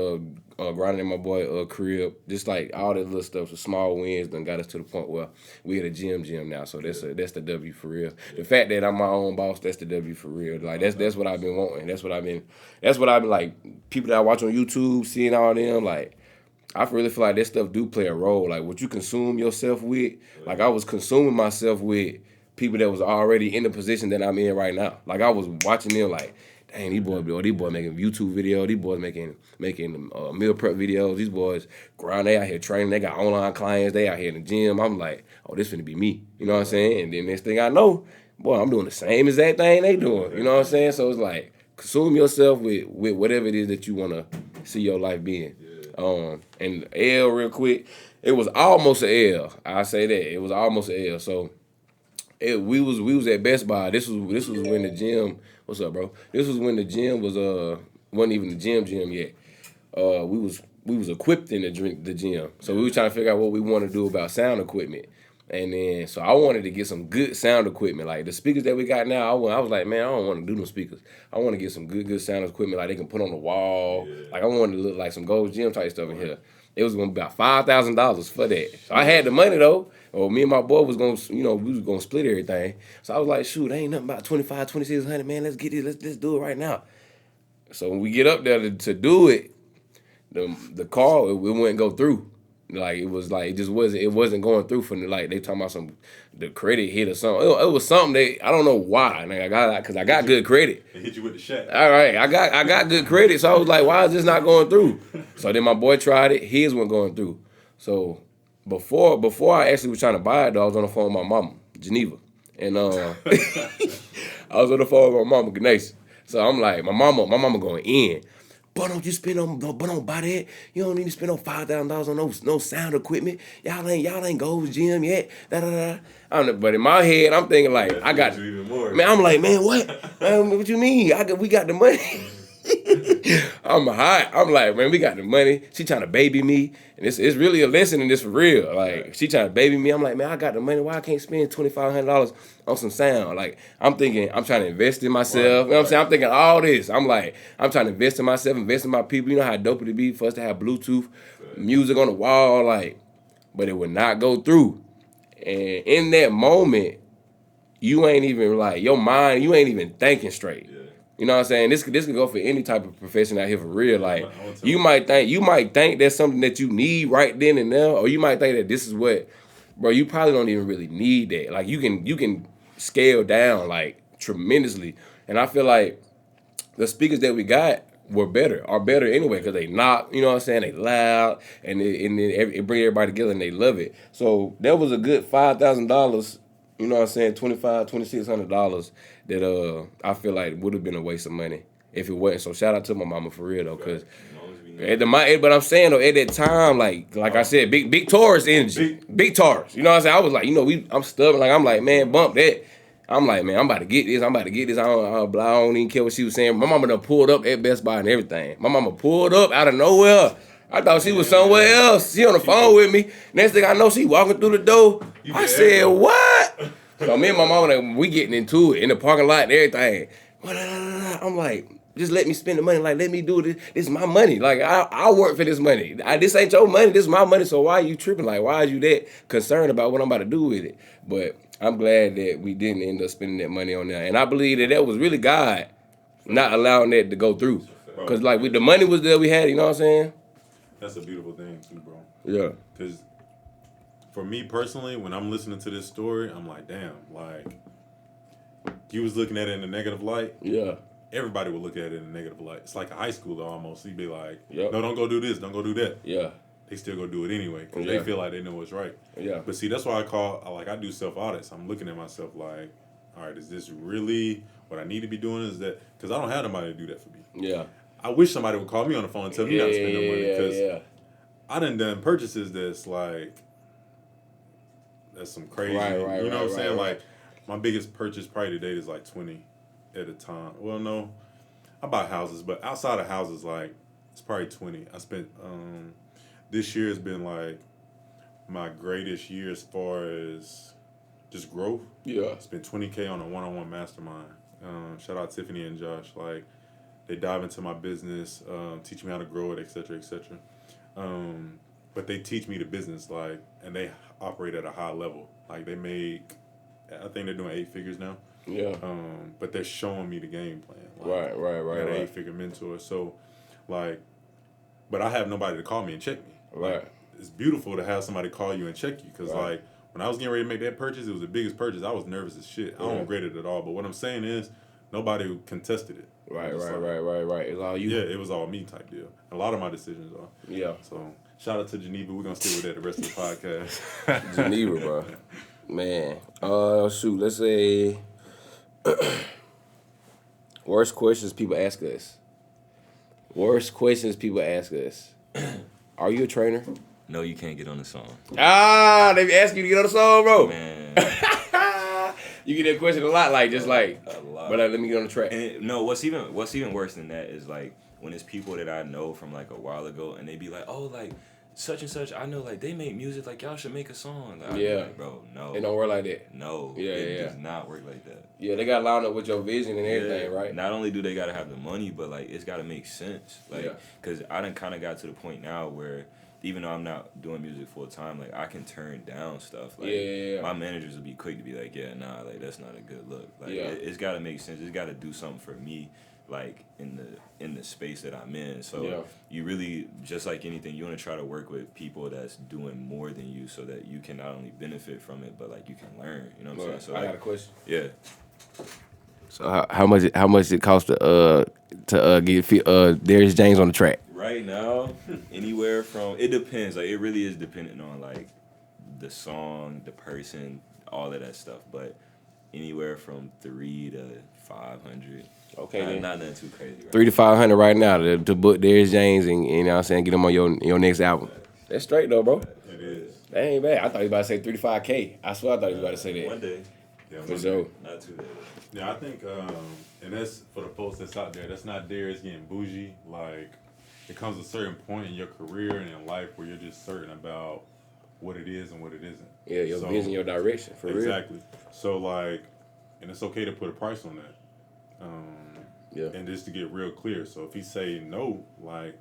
grinding in my boy crib, just like all that little stuff, the small wins done got us to the point where we at a gym now. So that's the W for real. The fact that I'm my own boss, that's the W for real. Like that's what I've been wanting. That's what I've been like, people that I watch on YouTube, seeing all them, like I really feel like that stuff do play a role. Like what you consume yourself with, like I was consuming myself with people that was already in the position that I'm in right now. Like I was watching them like, dang, these boys making YouTube videos, these boys making meal prep videos, these boys grind, they out here training, they got online clients, they out here in the gym. I'm like, oh, this finna be me. You know what I'm saying? And then next thing I know, boy, I'm doing the same exact thing they doing. You know what I'm saying? So it's like, consume yourself with whatever it is that you wanna see your life being. And L real quick, it was almost an L. I say that. It was almost an L. So we was at Best Buy. This was when the gym. What's up, bro? This was when the gym wasn't even the gym yet. We was equipped in the gym, so we was trying to figure out what we want to do about sound equipment. And then so I wanted to get some good sound equipment, like the speakers that we got now. I was like, man, I don't want to do them speakers. I want to get some good sound equipment, like they can put on the wall. Yeah. Like I wanted to look like some Gold's Gym type stuff in here. It was gonna be about $5,000 for that. So I had the money though. Or me and my boy was gonna, we was gonna split everything. So I was like, shoot, ain't nothing about 25, 2600, man. Let's get it. Let's do it right now. So when we get up there to do it, the call it wouldn't go through. Like it wasn't going through for like they talking about the credit hit or something. It was something I don't know why. Like I got good credit. They hit you with the shot. All right, I got good credit, so I was like, why is this not going through? So then my boy tried it, his wasn't going through. So before I actually was trying to buy it, though, I was on the phone with my mama, Geneva, and I was on the phone with my mama, Ganesh. So I'm like, my mama going in. But don't buy that. You don't need to spend no $5,000 on no sound equipment. Y'all ain't Gold's Gym yet. But in my head, I'm thinking like, I got you even more. Man, I'm like, man, what? Man, what you mean? We got the money. I'm hot. I'm like, man, we got the money. She trying to baby me, and it's really a lesson in this for real. Like, she trying to baby me. I'm like, man, I got the money. Why I can't spend $2,500 on some sound? Like, I'm thinking, I'm trying to invest in myself. Right. You know what I'm saying? I'm thinking all this. I'm like, I'm trying to invest in myself, invest in my people. You know how dope it'd be for us to have Bluetooth music on the wall, like, but it would not go through. And in that moment, you ain't even like your mind. You ain't even thinking straight. Yeah. You know what I'm saying? This could go for any type of profession out here for real. Like you might think that's something that you need right then and there, or you might think that this is what, bro. You probably don't even really need that. Like you can scale down like tremendously, and I feel like the speakers that we got are better anyway because they knock. You know what I'm saying? They loud and it bring everybody together and they love it. So that was a good $5,000. You know what I'm saying? $2,600 that I feel like would have been a waste of money if it wasn't. So shout out to my mama for real though, cause but I'm saying though at that time like I said, big Taurus energy, big Taurus. You know what I'm saying? I was like, I'm stubborn. Like I'm like, man, bump that. I'm like, man, I'm about to get this. I don't even care what she was saying. My mama done pulled up at Best Buy and everything. My mama pulled up out of nowhere. I thought she was somewhere else. She on the phone with me. Next thing I know, she walking through the door. I said, what? So me and my mama, we getting into it in the parking lot and everything. I'm like, just let me spend the money. Like, let me do this. This is my money. Like, I work for this money. This ain't your money. This is my money. So why are you tripping? Like, why are you that concerned about what I'm about to do with it? But I'm glad that we didn't end up spending that money on that. And I believe that was really God not allowing that to go through. Because, like, the money was there we had, you know what I'm saying? That's a beautiful thing, too, bro. Yeah. Because for me personally, when I'm listening to this story, I'm like, damn, like, you was looking at it in a negative light. Yeah. everybody would look at it in a negative light. It's like a high schooler almost. He'd be like, Yep. no, don't go do this, don't go do that. Yeah. They still go do it anyway because Yeah. they feel like they know what's right. Yeah. But see, that's why I do self audits. I'm looking at myself like, all right, is this really what I need to be doing? Is that because I don't have nobody to do that for me? Yeah. I wish somebody would call me on the phone and tell me not to spend no money because Yeah. I done purchases that's some crazy. Right, you know what I'm saying? right. Like my biggest purchase probably to date is like 20 at a time. Well, no, I buy houses, but outside of houses, like it's probably 20. I spent this year has been like my greatest year as far as just growth. Yeah. I spent $20K on a one-on-one mastermind. Shout out Tiffany and Josh. Like they dive into my business, teach me how to grow it, etc., etc. But they teach me the business, like, and they operate at a high level. Like they make, I think they're doing 8 figures now. Yeah. But they're showing me the game plan. Like, Right. got an 8-figure mentor. So, like, but I have nobody to call me and check me. Right. Like, it's beautiful to have somebody call you and check you because, like, when I was getting ready to make that purchase, it was the biggest purchase. I was nervous as shit. I don't regret it at all. But what I'm saying is, nobody contested it. Right. It's all you. Yeah, it was all me type deal. A lot of my decisions are. Yeah. So, shout out to Geneva. We're going to stay with that the rest of the podcast. Geneva, bro. Man. Shoot, let's say worst questions people ask us. Are you a trainer? No, you can't get on the song. Ah, they ask you to get on the song, bro. Man. You get that question a lot, like just like, a lot. but like, let me get on the track. And what's even worse than that is like when it's people that I know from like a while ago and they be like, oh, like such and such, I know like they make music, like y'all should make a song. Like, I'd be like, bro, no. It don't work like that. No. Yeah, it does not work like that. Yeah, they gotta line up with your vision and everything, right? Not only do they gotta have the money, but like it's gotta make sense. Like, cause I done kind of got to the point now where even though I'm not doing music full time, like I can turn down stuff. Like my managers will be quick to be like, yeah, nah, like that's not a good look. Like it's gotta make sense. It's gotta do something for me, like in the space that I'm in. So you really, just like anything, you want to try to work with people that's doing more than you, so that you can not only benefit from it, but like you can learn. You know what I'm saying? So I got a question. Yeah. So how much it cost to get Darius James on the track? Right now, anywhere from, it depends. Like it really is dependent on like the song, the person, all of that stuff. But anywhere from $300 to $500. Okay, then. Not nothing too crazy. Right? $300 to $500 right now to book Darius James and you know what I'm saying, get him on your next album. That's straight though, bro. It is. That ain't bad. I thought he was about to say $3 to $5K. I swear I thought he was about to say that. One day. Yeah, For sure. Not too bad. Yeah, I think, and that's for the folks that's out there. That's not Darius getting bougie. Like, it comes a certain point in your career and in life where you're just certain about what it is and what it isn't. Yeah, your vision, your direction, for real. Exactly. So, like, and it's okay to put a price on that. And just to get real clear. So, if he say no, like,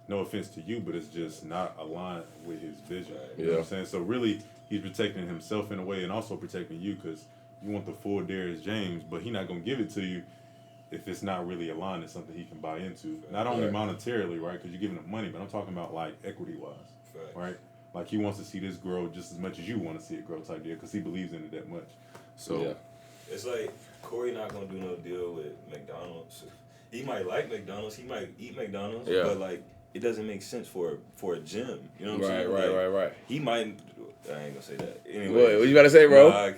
no offense to you, but it's just not aligned with his vision. You know what I'm saying? So, really, he's protecting himself in a way and also protecting you because you want the full Darius James, but he's not going to give it to you if it's not really aligned to something he can buy into. Not only monetarily, right, because you're giving him money, but I'm talking about, like, equity-wise, right? Like, he wants to see this grow just as much as you want to see it grow type deal because he believes in it that much. So, it's like Corey not going to do no deal with McDonald's. He might like McDonald's. He might eat McDonald's. But, like, it doesn't make sense for a gym. You know what I'm saying? Right. He might... I ain't gonna say that. Anyway, what you about to say, bro?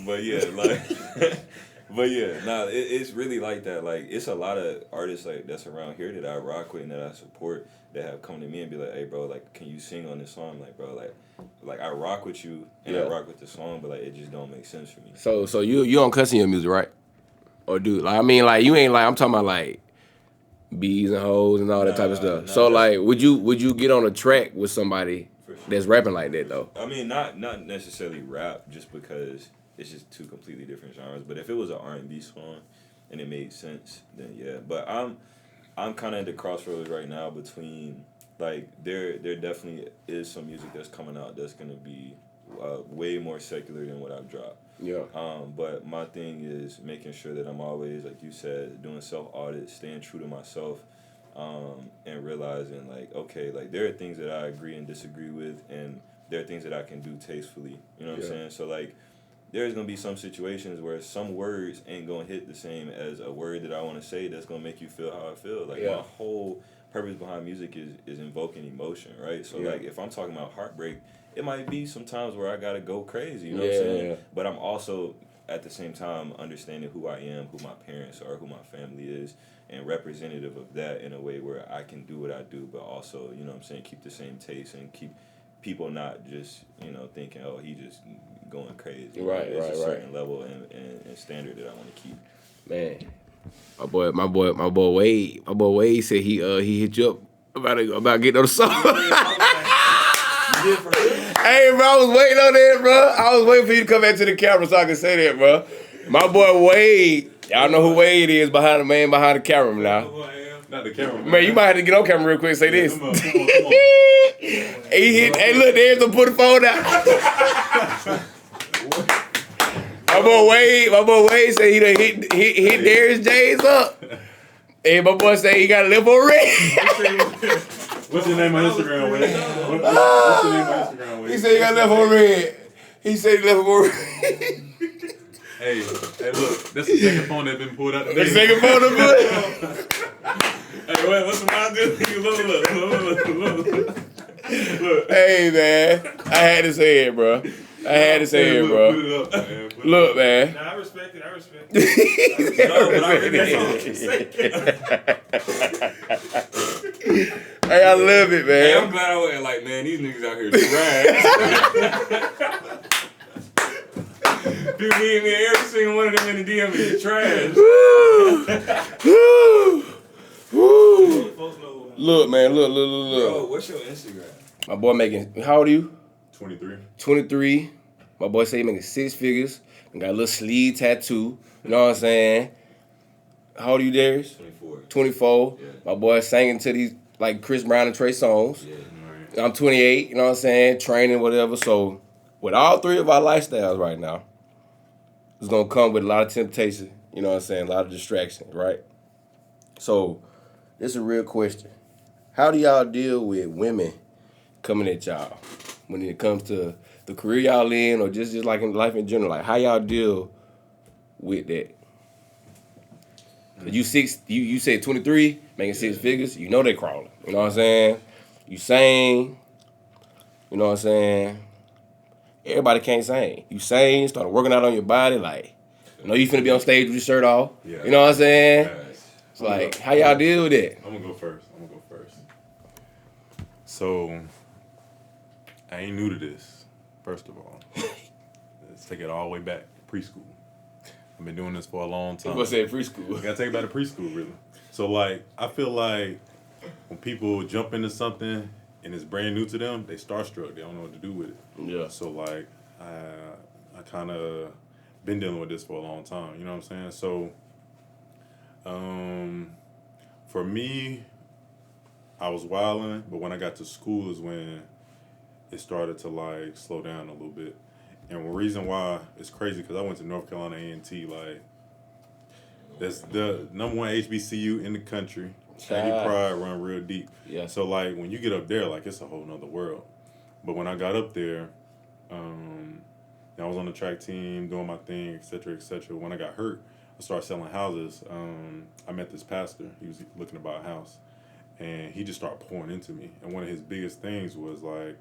But yeah, like... But yeah, it's really like that. Like, it's a lot of artists like that's around here that I rock with and that I support that have come to me and be like, hey, bro, like, can you sing on this song? Like, bro, like I rock with you and I rock with the song, but like it just don't make sense for me. So you don't cuss in your music, right? Or do like I mean like you ain't like I'm talking about like bees and hoes and all that type of stuff. So like would you get on a track with somebody that's rapping like that though? I mean not necessarily rap just because it's just two completely different genres. But if it was an R&B song and it made sense, then yeah. But I'm kind of at the crossroads right now between like there definitely is some music that's coming out that's gonna be way more secular than what I've dropped. Yeah. But my thing is making sure that I'm always, like you said, doing self-audit, staying true to myself, and realizing like, okay, like there are things that I agree and disagree with, and there are things that I can do tastefully. You know what I'm saying? So like, there's gonna be some situations where some words ain't gonna hit the same as a word that I want to say that's gonna make you feel how I feel. Like my whole purpose behind music is invoking emotion, right? So like if I'm talking about heartbreak, it might be sometimes where I gotta go crazy, you know what I'm saying? Yeah. But I'm also at the same time understanding who I am, who my parents are, who my family is, and representative of that in a way where I can do what I do, but also, you know what I'm saying, keep the same taste and keep people not just, you know, thinking, oh, he just going crazy. Right, There's right, a certain right. level and standard that I want to keep. Man, my boy Wade said he hit you up about getting on the song. Hey, bro, I was waiting on that, bro. I was waiting for you to come back to the camera so I can say that, bro. My boy Wade, y'all know who Wade is behind the camera now. Not the camera. Man, you might have to get on camera real quick and say this. Come on. He hit. Hey, look, there's the put the phone out. My boy Wade said he done hit Darius James up. And my boy say he got to live for red. What's your name on Instagram, Wade? What's your name on Instagram, Wade? He said he got left for red. He said he left for red. Hey, look, that's the second phone that's been pulled out. The second phone to put. Hey, wait, what's the mind do? Look. Hey, man. I had to say it, bro. I had to say it, bro. Put it up, man. Look, man. Nah, I respect it. No, but I really Hey, I love it, man. Hey, I'm glad I wasn't like, man, these niggas out here trash. People meet me, every single one of them in the DM is trash. Woo. Look, man, look. Bro, what's your Instagram? My boy making, how old are you? 23. 23. My boy say he making 6 figures. And got a little sleeve tattoo. You know what I'm saying? How old are you, Darius? 24. 24. Yeah. My boy singing to these, like, Chris Brown and Trey Songz. Yeah. Right. I'm 28, you know what I'm saying? Training, whatever. So, with all 3 of our lifestyles right now, it's going to come with a lot of temptation, you know what I'm saying? A lot of distraction, right? So, this is a real question. How do y'all deal with women coming at y'all when it comes to the career y'all in or just like in life in general? Like, how y'all deal with that? You said 23, making 6 figures, you know they crawling. You know what I'm saying? You sing, you know what I'm saying? Everybody can't sing. You sing, start working out on your body, like, you know you finna be on stage with your shirt off. Yeah. You know what I'm saying? Yes. It's like, how y'all deal with that? I'm gonna go first. So, I ain't new to this, first of all. Let's take it all the way back to preschool. I've been doing this for a long time. I'm gonna say preschool. I gotta take it back to preschool, really. So, like, I feel like when people jump into something and it's brand new to them, they starstruck. They don't know what to do with it. Yeah. So, like, I kind of been dealing with this for a long time. You know what I'm saying? So, for me, I was wilding, but when I got to school is when it started to, like, slow down a little bit. And the reason why it's crazy because I went to North Carolina A&T, like, that's the number 1 HBCU in the country. Shaggy Pride run real deep. Yeah. So, like, when you get up there, like, it's a whole nother world. But when I got up there, I was on the track team, doing my thing, et cetera, et cetera. When I got hurt, I started selling houses. I met this pastor. He was looking to buy a house. And he just started pouring into me. And one of his biggest things was, like,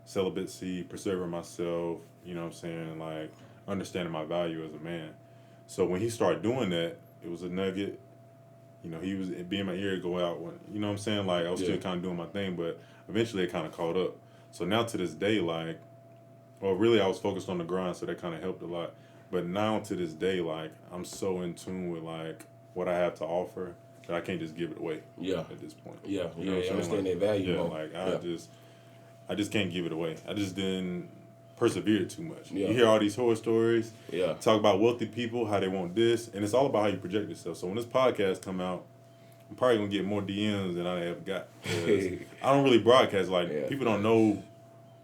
celibacy, preserving myself, you know what I'm saying, like, understanding my value as a man. So when he started doing that, it was a nugget. You know, he was being my ear to go out when, you know what I'm saying, like, I was still kind of doing my thing, but eventually it kind of caught up. So now to this day, like, well, really I was focused on the grind, so that kind of helped a lot. But now to this day, like, I'm so in tune with, like, what I have to offer that I can't just give it away. Yeah. At this point. Yeah. You know what I'm saying? Understand Like, that value. yeah, more. like, I just can't give it away. I just didn't persevere too much. Yeah. You hear all these horror stories. Yeah. Talk about wealthy people, how they want this, and it's all about how you project yourself. So when this podcast come out, I'm probably gonna get more DMs than I ever got. 'Cause I don't really broadcast. Like, people don't know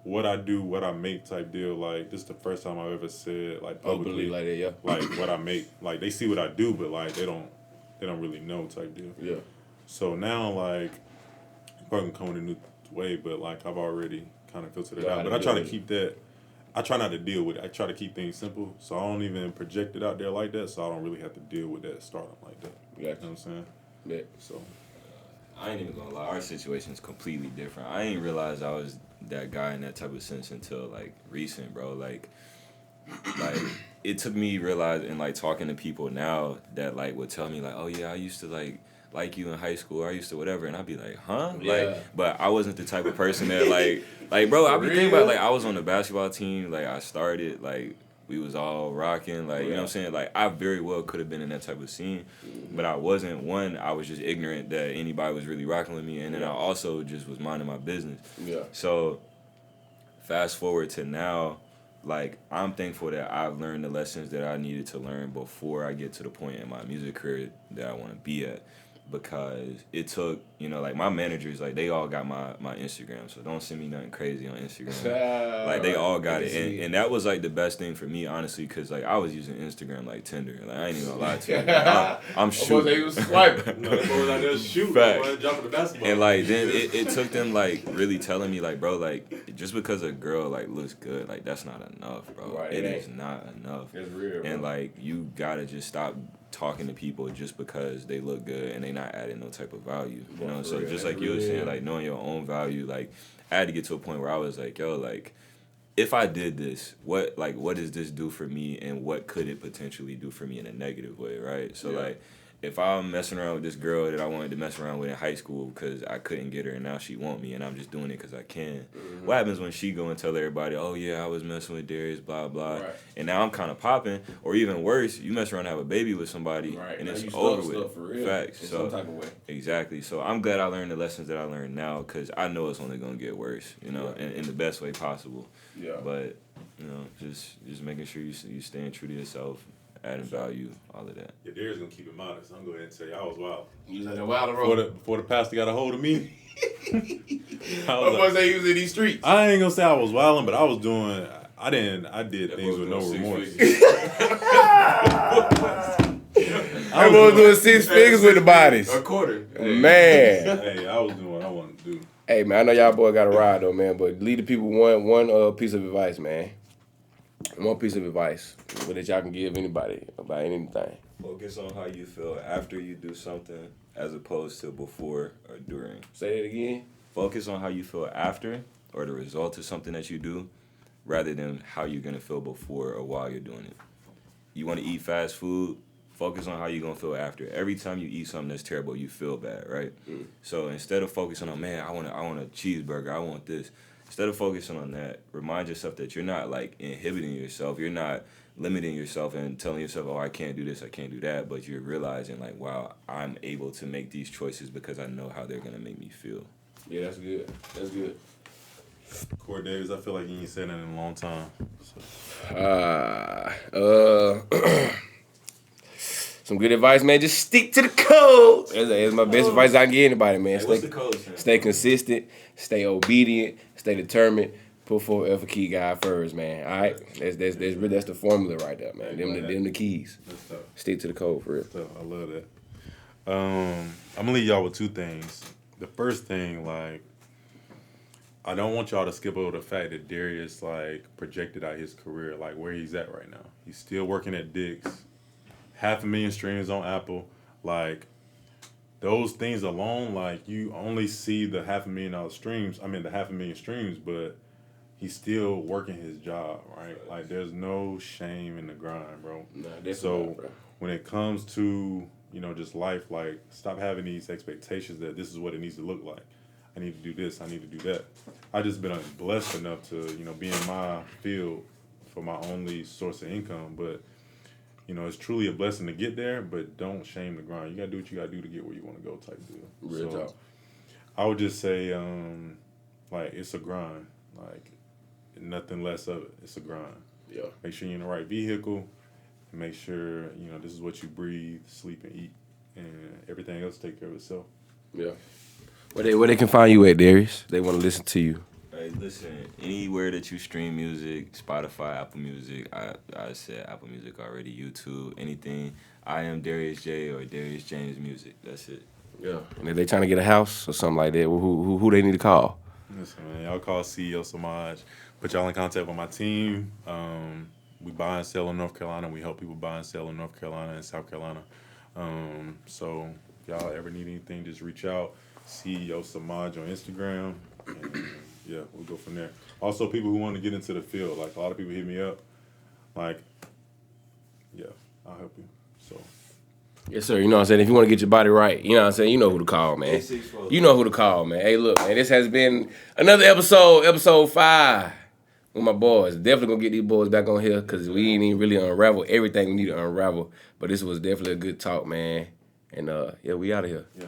what I do, what I make type deal. Like, this is the first time I've ever said, like, publicly, like that, yeah. like, what I make. Like, they see what I do, but, like, they don't really know type deal. Yeah. So now, like, I'm probably gonna come in a new way, but, like, I've already kind of filtered it out. But I try to keep that I try not to deal with it. I try to keep things simple, so I don't even project it out there like that. So I don't really have to deal with that stardom like that. Gotcha. You know what I'm saying? Yeah. So I ain't even gonna lie, our situation is completely different. I ain't realize I was that guy in that type of sense until like recent, bro. Like it took me realizing, like, talking to people now that like would tell me like, oh yeah, I used to like you in high school, I used to whatever, and I'd be like, huh? Yeah. Like, but I wasn't the type of person that like bro, I be thinking about, like, I was on the basketball team, like I started, like we was all rocking, like, you know what I'm saying? Like, I very well could have been in that type of scene, but I wasn't. One, I was just ignorant that anybody was really rocking with me, and then I also just was minding my business. Yeah. So, fast forward to now, like, I'm thankful that I've learned the lessons that I needed to learn before I get to the point in my music career that I want to be at. Because it took, you know, like, my managers, like, they all got my Instagram, so don't send me nothing crazy on Instagram. Like, they all got it, and that was, like, the best thing for me, honestly, because, like, I was using Instagram like Tinder. Like, I ain't even gonna lie to you. Like, I'm shooting. They was swiping. no, they was out there shooting. Fact. Jumping the basketball. And, like, then it took them, like, really telling me, like, bro, like, just because a girl, like, looks good, like, that's not enough, bro. Right, It is not enough. It's real, and, bro. like, you gotta just stop talking to people just because they look good and they not adding no type of value, you know. So just like you were saying, like, knowing your own value, like, I had to get to a point where I was like, yo, like, if I did this, what does this do for me, and what could it potentially do for me in a negative way, right? So like, if I'm messing around with this girl that I wanted to mess around with in high school because I couldn't get her and now she want me and I'm just doing it because I can, what happens when she go and tell everybody, oh yeah, I was messing with Darius, blah, blah, and now I'm kind of popping? Or even worse, you mess around and have a baby with somebody and now it's you over stuck with. for real. Facts. In So, some type of way. exactly. So I'm glad I learned the lessons that I learned now because I know it's only going to get worse, you know, in the best way possible. Yeah. But, you know, just making sure you staying true to yourself, adding value, all of that. Yeah, Darius gonna keep it modest. I'm gonna go ahead and tell you, I was wild. You was like that wild road. Before the pastor got a hold of me. What was they using in these streets? I ain't gonna say I was wilding, but I was doing. I did things with no remorse. I was doing 6 figures with the bodies. A quarter. Man. Hey, I was doing what I wanted to do. Hey, man, I know y'all boy got a ride, though, man, but leave the people one piece of advice, man. One piece of advice that y'all can give anybody about anything. Focus on how you feel after you do something as opposed to before or during. Say that again. Focus on how you feel after or the result of something that you do rather than how you're going to feel before or while you're doing it. You want to eat fast food? Focus on how you're going to feel after. Every time you eat something that's terrible, you feel bad, right? So instead of focusing on, man, I want a cheeseburger, I want this. Instead of focusing on that, remind yourself that you're not, like, inhibiting yourself. You're not limiting yourself and telling yourself, oh, I can't do this, I can't do that. But you're realizing, like, wow, I'm able to make these choices because I know how they're going to make me feel. Yeah, that's good. That's good. Corey Davis, I feel like you ain't said that in a long time. Some good advice, man. Just stick to the code. That's my best advice I can give anybody, man. Hey, what's the code, man? Stay consistent, stay obedient, stay determined. Put forward effort, key God first, man. All right, that's the formula right there, man. Them the keys. Stick to the code for real. I love that. I'm gonna leave y'all with 2 things. The first thing, like, I don't want y'all to skip over the fact that Darius, like, projected out his career, like, where he's at right now. He's still working at Dick's. 500,000 streams on Apple. Like, those things alone, like, you only see the $500,000 streams. I mean, the 500,000 streams, but he's still working his job, right? Like, there's no shame in the grind, bro. Nah, definitely so not, bro. when it comes to, you know, just life, like, stop having these expectations that this is what it needs to look like. I need to do this, I need to do that. I just been blessed enough to, you know, be in my field for my only source of income, but, you know, it's truly a blessing to get there, but don't shame the grind. You gotta do what you gotta do to get where you want to go, type deal. Real talk. I would just say, like, it's a grind. Like, nothing less of it. It's a grind. Yeah. Make sure you're in the right vehicle. And make sure, you know, this is what you breathe, sleep, and eat. And everything else take care of itself. Yeah. Where they can find you at, Darius? They want to listen to you. Hey, listen, anywhere that you stream music, Spotify, Apple Music, I said Apple Music already, YouTube, anything, I am Darius J or Darius James Music. That's it. Yeah. And if they trying to get a house or something like that, who they need to call? Listen, man, y'all call CeoSemaj. Put y'all in contact with my team. We buy and sell in North Carolina. We help people buy and sell in North Carolina and South Carolina. So if y'all ever need anything, just reach out. CeoSemaj on Instagram. And yeah, we'll go from there. Also, people who want to get into the field, like a lot of people hit me up. Like, yeah, I'll help you. So. Yes, sir. You know what I'm saying? If you want to get your body right, you know what I'm saying? You know who to call, man. You know who to call, man. Hey, look, man, this has been another episode 5 with my boys. Definitely going to get these boys back on here because we ain't even really unravel everything we need to unravel. But this was definitely a good talk, man. And, yeah, we out of here. Yeah.